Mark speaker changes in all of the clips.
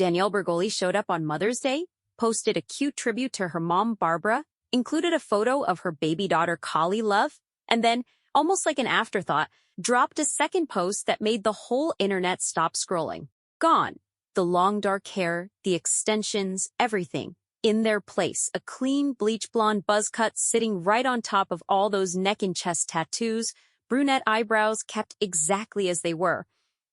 Speaker 1: Danielle Bregoli showed up on Mother's Day, posted a cute tribute to her mom, Barbara, included a photo of her baby daughter, Kali Love, and then, almost like an afterthought, dropped a second post that made the whole internet stop scrolling. Gone. The long dark hair, the extensions, everything. In their place, a clean bleach-blonde buzz cut sitting right on top of all those neck and chest tattoos, brunette eyebrows kept exactly as they were,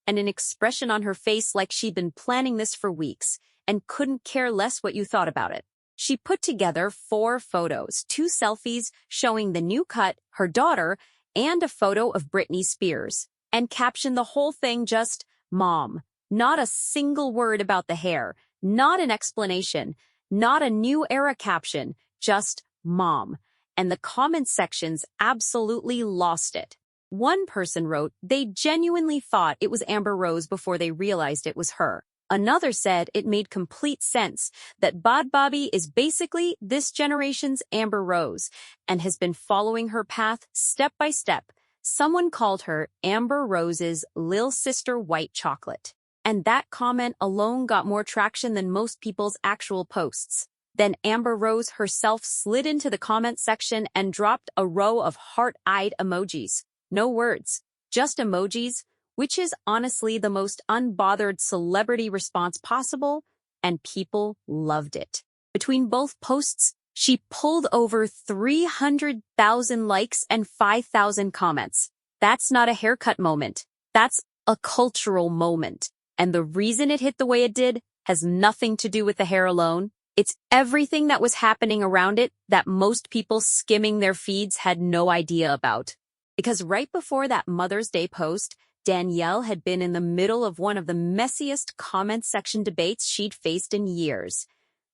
Speaker 1: and an expression on her face like she'd been planning this for weeks and couldn't care less what you thought about it. She put together 4 photos, 2 selfies showing the new cut, her daughter, and a photo of Britney Spears, and captioned the whole thing just, "Mom." Not a single word about the hair, not an explanation, not a new era caption, just "Mom." And the comment sections absolutely lost it. One person wrote they genuinely thought it was Amber Rose before they realized it was her. Another said it made complete sense that Bhad Bhabie is basically this generation's Amber Rose and has been following her path step by step. Someone called her Amber Rose's lil sister white chocolate. And that comment alone got more traction than most people's actual posts. Then Amber Rose herself slid into the comment section and dropped a row of heart-eyed emojis. No words, just emojis, which is honestly the most unbothered celebrity response possible, and people loved it. Between both posts, she pulled over 300,000 likes and 5,000 comments. That's not a haircut moment. That's a cultural moment. And the reason it hit the way it did has nothing to do with the hair alone. It's everything that was happening around it that most people skimming their feeds had no idea about. Because right before that Mother's Day post, Danielle had been in the middle of one of the messiest comment section debates she'd faced in years.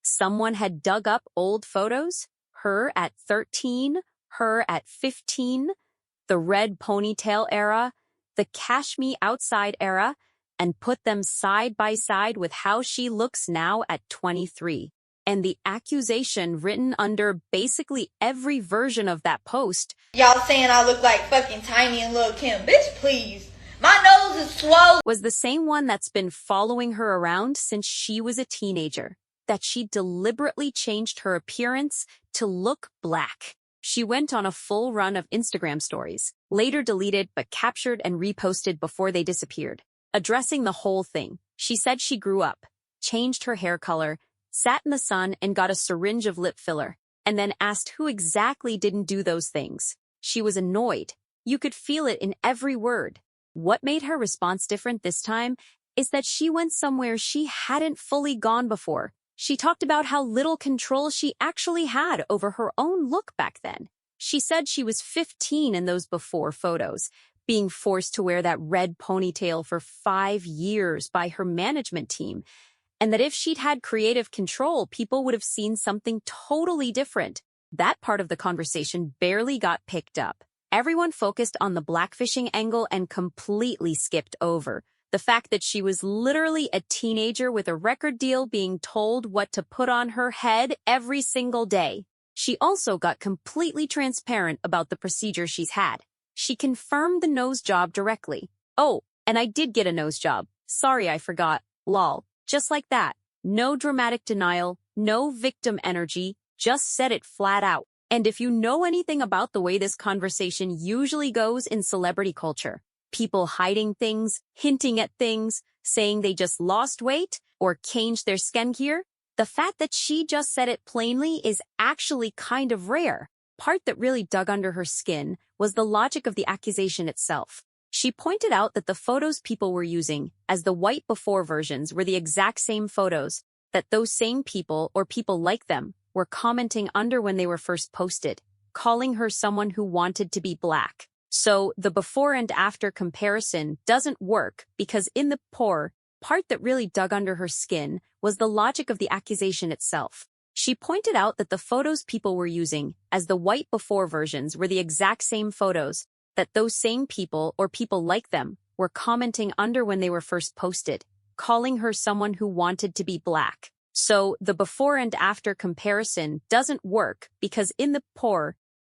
Speaker 1: Someone had dug up old photos, her at 13, her at 15, the red ponytail era, the cash me outside era, and put them side by side with how she looks now at 23. And the accusation written under basically every version of that post,
Speaker 2: "Y'all saying I look like fucking Tiny and Lil' Kim. Bitch, please. My nose is swollen."
Speaker 1: was the same one that's been following her around since she was a teenager. That she deliberately changed her appearance to look black. She went on a full run of Instagram stories, later deleted but captured and reposted before they disappeared. Addressing the whole thing, she said she grew up, changed her hair color, sat in the sun and got a syringe of lip filler, and then asked who exactly didn't do those things. She was annoyed. You could feel it in every word. What made her response different this time is that she went somewhere she hadn't fully gone before. She talked about how little control she actually had over her own look back then. She said she was 15 in those before photos, being forced to wear that red ponytail for 5 years by her management team, and that if she'd had creative control, people would have seen something totally different. That part of the conversation barely got picked up. Everyone focused on the blackfishing angle and completely skipped over the fact that she was literally a teenager with a record deal being told what to put on her head every single day. She also got completely transparent about the procedure she's had. She confirmed the nose job directly. "Oh, and I did get a nose job. Sorry, I forgot. Lol." Just like that. No dramatic denial, no victim energy, just said it flat out. And if you know anything about the way this conversation usually goes in celebrity culture, people hiding things, hinting at things, saying they just lost weight or changed their skincare, the fact that she just said it plainly is actually kind of rare. Part that really dug under her skin was the logic of the accusation itself. She pointed out that the photos people were using as the white before versions were the exact same photos that those same people or people like them were commenting under when they were first posted, calling her someone who wanted to be black. So the before and after comparison doesn't work because in the part that really dug under her skin was the logic of the accusation itself. She pointed out that the photos people were using as the white before versions were the exact same photos that those same people or people like them were commenting under when they were first posted, calling her someone who wanted to be black. So the before and after comparison doesn't work because in the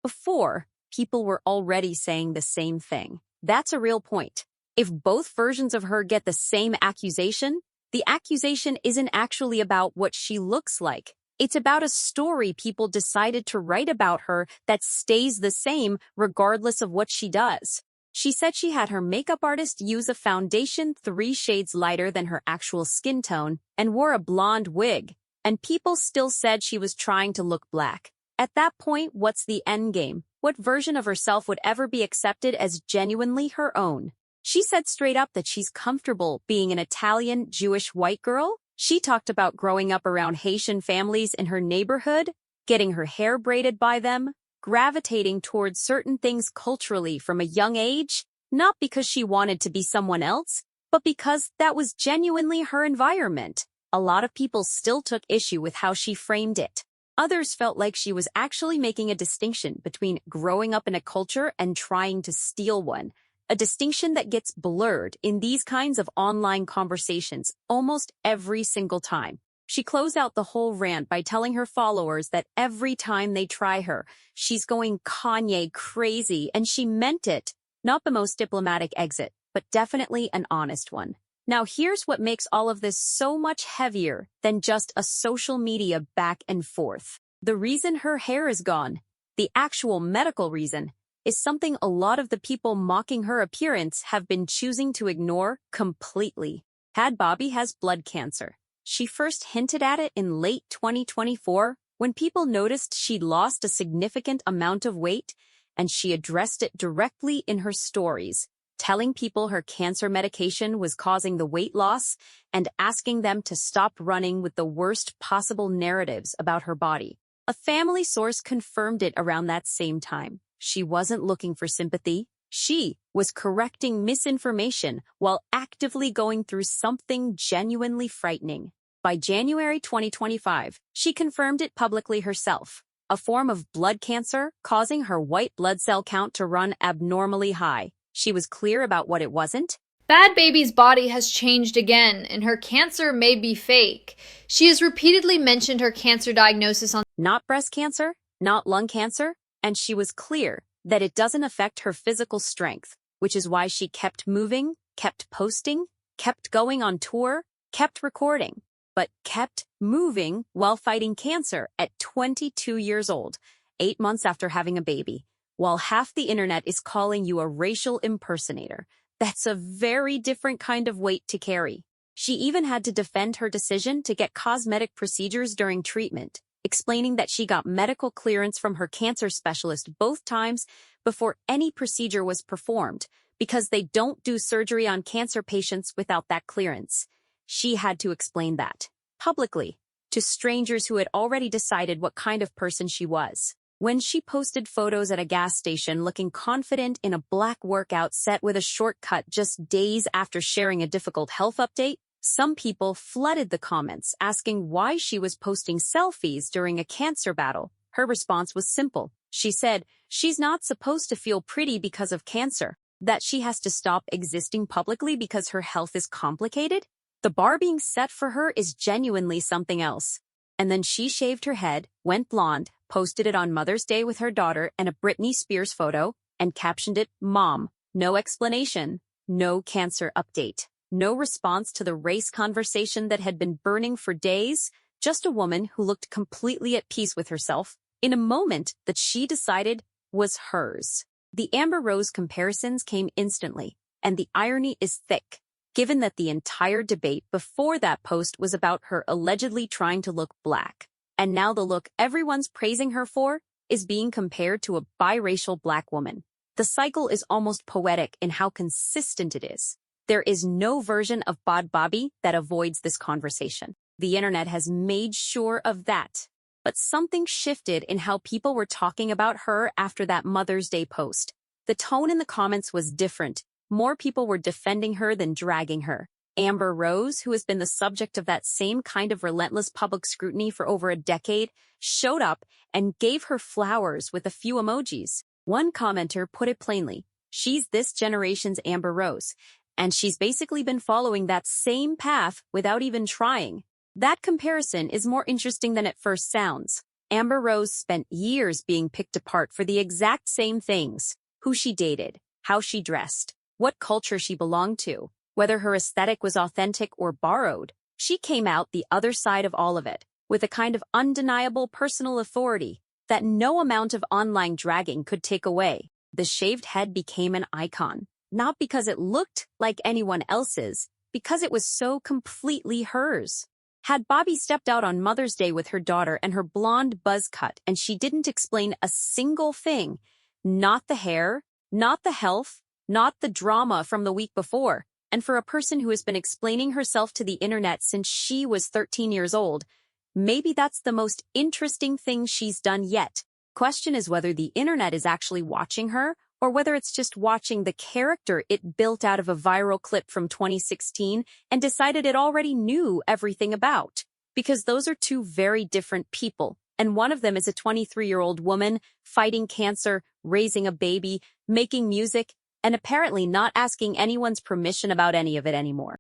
Speaker 1: before, people were already saying the same thing. That's a real point. If both versions of her get the same accusation, The accusation isn't actually about what she looks like. It's about a story people decided to write about her that stays the same regardless of what she does. She said she had her makeup artist use a foundation 3 shades lighter than her actual skin tone and wore a blonde wig, and people still said she was trying to look black. At that point, what's the end game? What version of herself would ever be accepted as genuinely her own? She said straight up that she's comfortable being an Italian, Jewish white girl. She talked about growing up around Haitian families in her neighborhood, getting her hair braided by them, gravitating towards certain things culturally from a young age, not because she wanted to be someone else, but because that was genuinely her environment. A lot of people still took issue with how she framed it. Others felt like she was actually making a distinction between growing up in a culture and trying to steal one, a distinction that gets blurred in these kinds of online conversations almost every single time. She closed out the whole rant by telling her followers that every time they try her, she's going Kanye crazy, and she meant it. Not the most diplomatic exit, but definitely an honest one. Now here's what makes all of this so much heavier than just a social media back and forth. The reason her hair is gone, the actual medical reason, is something a lot of the people mocking her appearance have been choosing to ignore completely. Bhad Bhabie has blood cancer. She first hinted at it in late 2024 when people noticed she'd lost a significant amount of weight, and she addressed it directly in her stories, telling people her cancer medication was causing the weight loss and asking them to stop running with the worst possible narratives about her body. A family source confirmed it around that same time. She wasn't looking for sympathy. She was correcting misinformation while actively going through something genuinely frightening. By January 2025, she confirmed it publicly herself, a form of blood cancer causing her white blood cell count to run abnormally high. She was clear about what it wasn't.
Speaker 3: Bhad Bhabie's body has changed again, and her cancer may be fake. She has repeatedly mentioned her cancer diagnosis on
Speaker 1: Not breast cancer, not lung cancer, and she was clear that it doesn't affect her physical strength, which is why she kept moving, kept posting, kept going on tour, kept recording, but kept moving while fighting cancer at 22 years old, 8 months after having a baby. While half the internet is calling you a racial impersonator, that's a very different kind of weight to carry. She even had to defend her decision to get cosmetic procedures during treatment, explaining that she got medical clearance from her cancer specialist both times before any procedure was performed, because they don't do surgery on cancer patients without that clearance. She had to explain that, publicly, to strangers who had already decided what kind of person she was. When she posted photos at a gas station looking confident in a black workout set with a shortcut just days after sharing a difficult health update, some people flooded the comments asking why she was posting selfies during a cancer battle. Her response was simple. She said she's not supposed to feel pretty because of cancer, that she has to stop existing publicly because her health is complicated. The bar being set for her is genuinely something else. And then she shaved her head, went blonde, posted it on Mother's Day with her daughter and a Britney Spears photo, and captioned it, "Mom." No explanation, no cancer update. No response to the race conversation that had been burning for days, just a woman who looked completely at peace with herself in a moment that she decided was hers. The Amber Rose comparisons came instantly, and the irony is thick, given that the entire debate before that post was about her allegedly trying to look black. And now the look everyone's praising her for is being compared to a biracial black woman. The cycle is almost poetic in how consistent it is. There is no version of Bhad Bhabie that avoids this conversation. The internet has made sure of that. But something shifted in how people were talking about her after that Mother's Day post. The tone in the comments was different. More people were defending her than dragging her. Amber Rose, who has been the subject of that same kind of relentless public scrutiny for over a decade, showed up and gave her flowers with a few emojis. One commenter put it plainly, "She's this generation's Amber Rose, and she's basically been following that same path without even trying." That comparison is more interesting than it first sounds. Amber Rose spent years being picked apart for the exact same things: who she dated, how she dressed, what culture she belonged to, whether her aesthetic was authentic or borrowed. She came out the other side of all of it, with a kind of undeniable personal authority that no amount of online dragging could take away. The shaved head became an icon, not because it looked like anyone else's, because it was so completely hers. Had Bobby stepped out on Mother's Day with her daughter and her blonde buzz cut and she didn't explain a single thing, not the hair, not the health, not the drama from the week before, and for a person who has been explaining herself to the internet since she was 13 years old, maybe that's the most interesting thing she's done yet. Question is whether the internet is actually watching her or whether it's just watching the character it built out of a viral clip from 2016 and decided it already knew everything about. Because those are two very different people, and one of them is a 23-year-old woman fighting cancer, raising a baby, making music, and apparently not asking anyone's permission about any of it anymore.